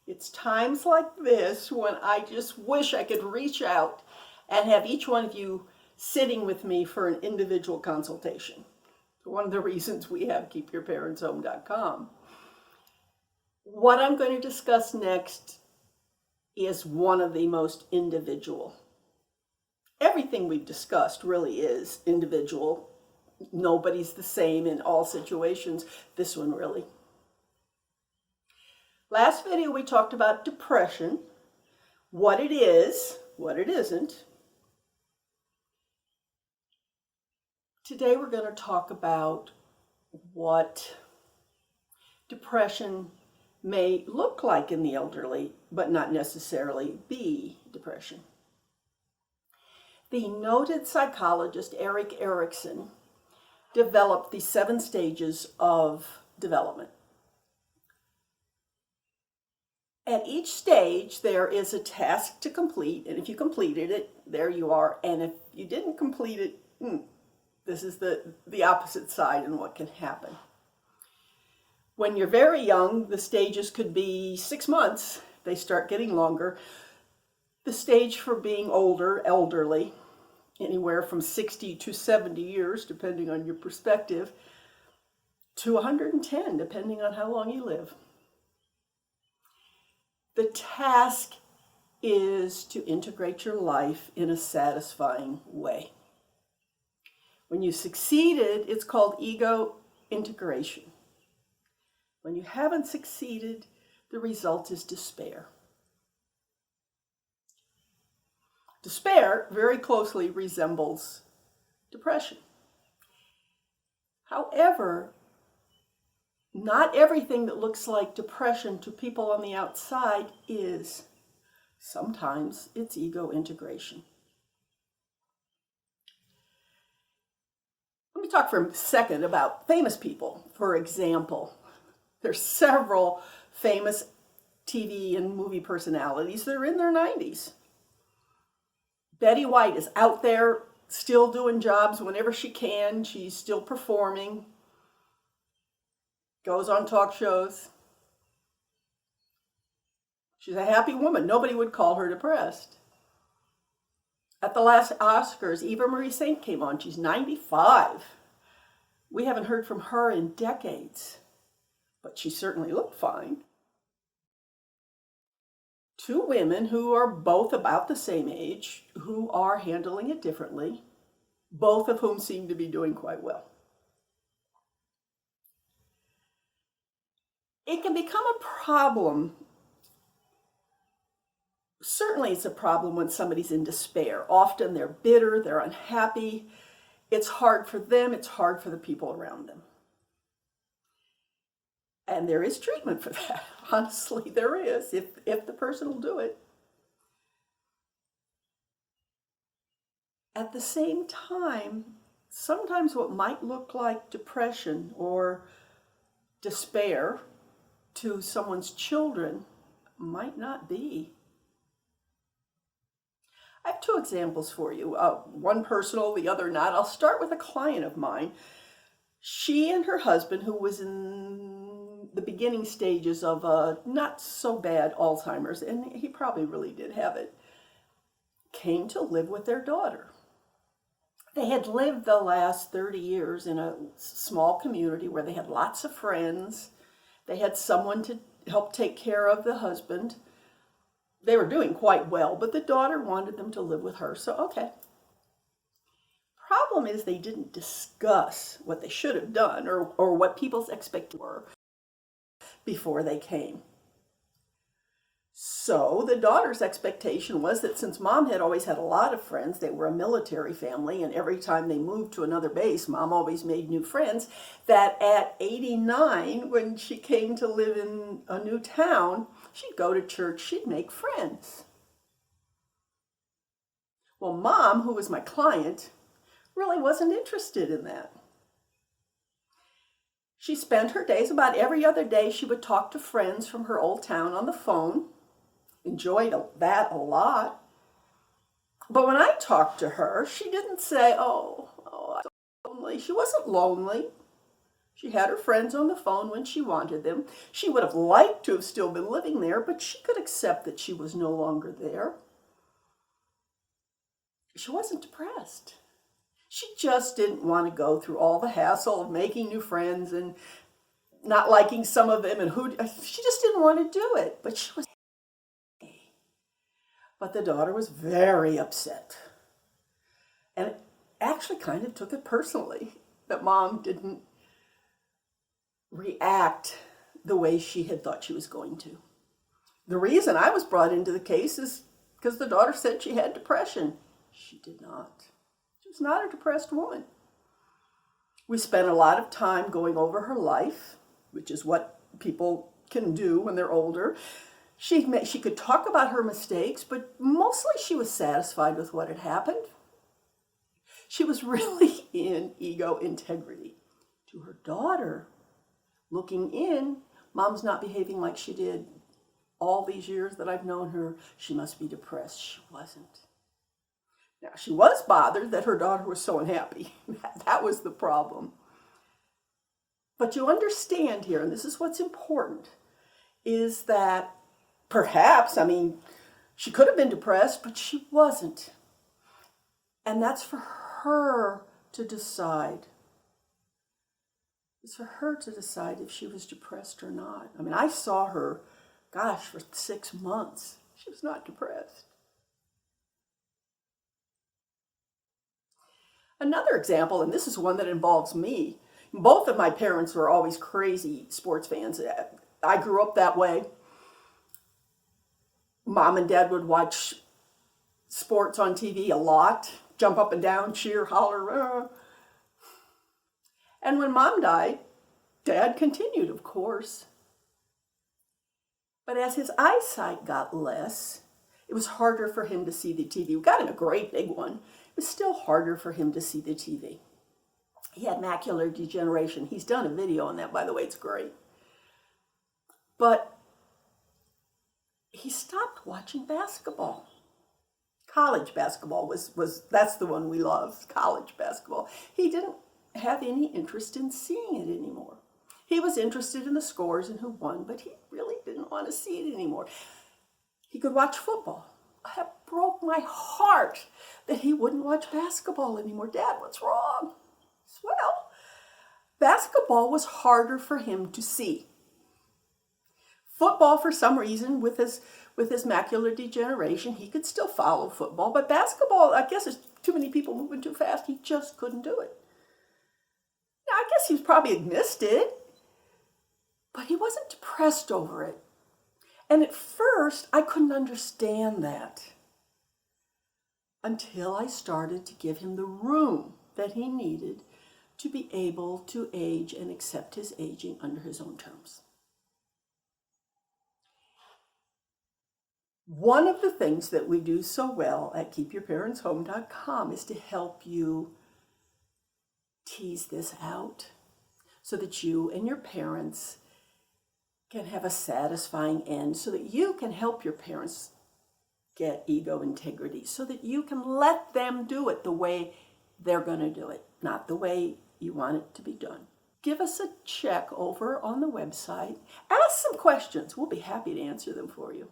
It's times like this when I just wish I could reach out and have each one of you sitting with me for an individual consultation. One of the reasons we have keepyourparentshome.com. What I'm going to discuss next is one of the most individual. Everything we've discussed really is individual. Nobody's the same in all situations. This one really. Last video we talked about depression, what it is, what it isn't. Today we're going to talk about what depression may look like in the elderly, but not necessarily be depression. The noted psychologist Erik Erikson developed the 7 stages of development. At each stage, there is a task to complete, and if you completed it, there you are. And if you didn't complete it, this is the opposite side and what can happen. When you're very young, the stages could be 6 months. They start getting longer. The stage for being older, elderly, anywhere from 60 to 70 years, depending on your perspective, to 110, depending on how long you live. The task is to integrate your life in a satisfying way. When you succeeded, it's called ego integration. When you haven't succeeded, the result is despair. Despair very closely resembles depression. However, not everything that looks like depression to people on the outside is. Sometimes it's ego integration. Let me talk for a second about famous people. For example, there's several famous TV and movie personalities that are in their 90s. Betty White is out there still doing jobs whenever she can. She's still performing. Goes on talk shows. She's a happy woman. Nobody would call her depressed. At the last Oscars, Eva Marie Saint came on. She's 95. We haven't heard from her in decades, but she certainly looked fine. 2 women who are both about the same age, who are handling it differently, both of whom seem to be doing quite well. It can become a problem. Certainly it's a problem when somebody's in despair. Often they're bitter, they're unhappy. It's hard for them, it's hard for the people around them. And there is treatment for that. Honestly, there is, if the person will do it. At the same time, sometimes what might look like depression or despair to someone's children might not be. I have 2 examples for you, one personal, the other not. I'll start with a client of mine. She and her husband, who was in the beginning stages of not so bad Alzheimer's, and he probably really did have it, came to live with their daughter. They had lived the last 30 years in a small community where they had lots of friends. They had someone to help take care of the husband. They were doing quite well, but the daughter wanted them to live with her, so okay. Problem is they didn't discuss what they should have done or what people's expectations were before they came. So the daughter's expectation was that since mom had always had a lot of friends, they were a military family, and every time they moved to another base, mom always made new friends, that at 89, when she came to live in a new town, she'd go to church, she'd make friends. Well, mom, who was my client, really wasn't interested in that. She spent her days, about every other day, she would talk to friends from her old town on the phone. Enjoyed that a lot. But when I talked to her, she didn't say, I'm lonely. She wasn't lonely. She had her friends on the phone when she wanted them. She would have liked to have still been living there, but she could accept that she was no longer there. She wasn't depressed. She just didn't want to go through all the hassle of making new friends and not liking some of them, and she just didn't want to do it. But the daughter was very upset, and actually kind of took it personally that mom didn't react the way she had thought she was going to. The reason I was brought into the case is because the daughter said she had depression. She did not. She was not a depressed woman. We spent a lot of time going over her life, which is what people can do when they're older. She could talk about her mistakes, but mostly she was satisfied with what had happened. She was really in ego integrity. To her daughter, looking in, mom's not behaving like she did all these years that I've known her. She must be depressed. She wasn't. Now, she was bothered that her daughter was so unhappy. That was the problem. But you understand here, and this is what's important, is that perhaps, she could have been depressed, but she wasn't. And that's for her to decide. It's for her to decide if she was depressed or not. I saw her, for 6 months. She was not depressed. Another example, and this is one that involves me. Both of my parents were always crazy sports fans. I grew up that way. Mom and Dad would watch sports on TV a lot, jump up and down, cheer, holler. And when Mom died, Dad continued, of course. But as his eyesight got less, it was harder for him to see the TV. We got him a great big one. It was still harder for him to see the TV. He had macular degeneration. He's done a video on that, by the way. It's great. But he stopped watching basketball. College basketball that's the one we love, college basketball. He didn't have any interest in seeing it anymore. He was interested in the scores and who won, but he really didn't want to see it anymore. He could watch football. It broke my heart that he wouldn't watch basketball anymore. Dad, what's wrong? Well, basketball was harder for him to see. Football, for some reason, with his macular degeneration, he could still follow football, but basketball, I guess there's too many people moving too fast. He just couldn't do it. Now, I guess he probably missed it, but he wasn't depressed over it. And at first, I couldn't understand that until I started to give him the room that he needed to be able to age and accept his aging under his own terms. One of the things that we do so well at keepyourparentshome.com is to help you tease this out so that you and your parents can have a satisfying end, so that you can help your parents get ego integrity, so that you can let them do it the way they're going to do it, not the way you want it to be done. Give us a check over on the website. Ask some questions. We'll be happy to answer them for you.